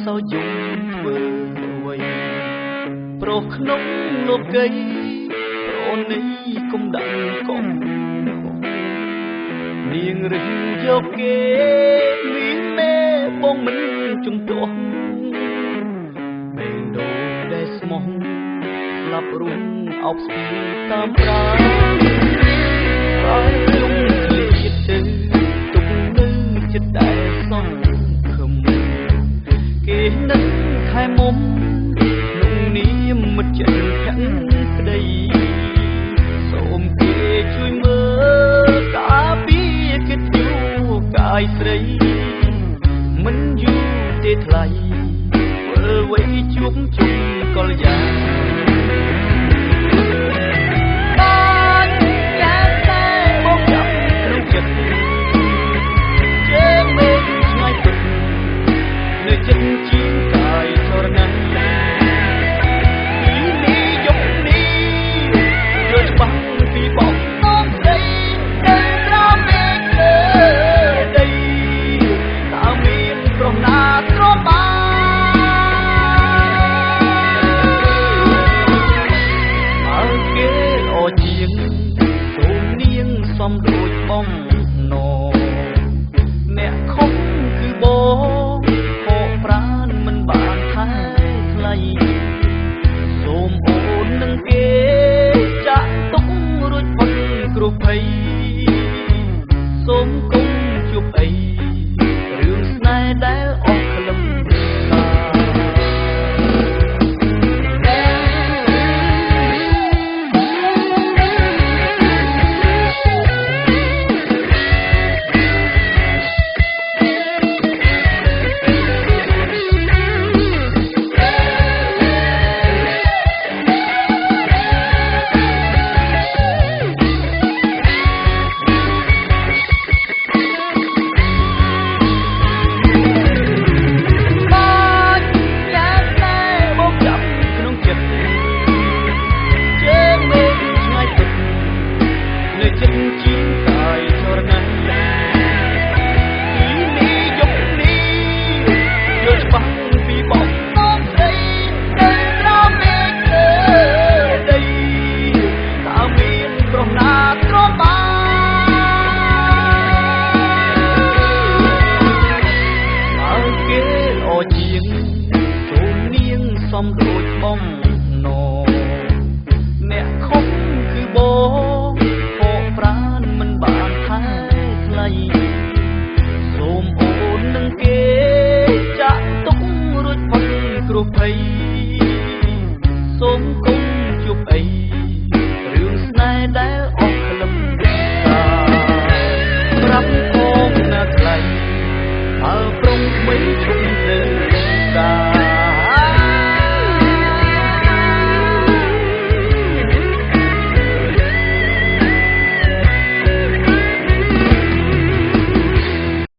សោយយំធ្វើអ្វីប្រុសក្នុងលោកីប្រនេះគុំដាក់កុំនាងរឹងយកគេមានមេបងមិនជំទាស់មេដូដែលស្មោះស្លាប់រួងអោបស្ពីតាមប្រាហើយលំជាតិទុកនៅចិត្តដែលសងខំគេនឹកខែមុំក្នុងនាមមិត្តចិត្តខណ្ឌក្តីសូមគេជួយមើលការពីកិត្តិយសកាយស្រីមិនយូរទេថ្លៃធ្វើអ្វីជួបជុំកលយ៉ាងសំដូចបងណូអ្នកខំគឺបងហកប្រានមិនបានថាថ្លៃសូមអូននឹងគេចាក់ទុករួចផុតគ្រោះភ័យសូមគុំជួបអីរឿងស្នេហ៍ដែលអស់ក្លឹមសំដូចបងណូអ្នកខំគឺបងហកប្រានមិនបានថាថ្លៃសូមអូននឹងគេចាក់ទុករួចផុតគ្រោះភ័យ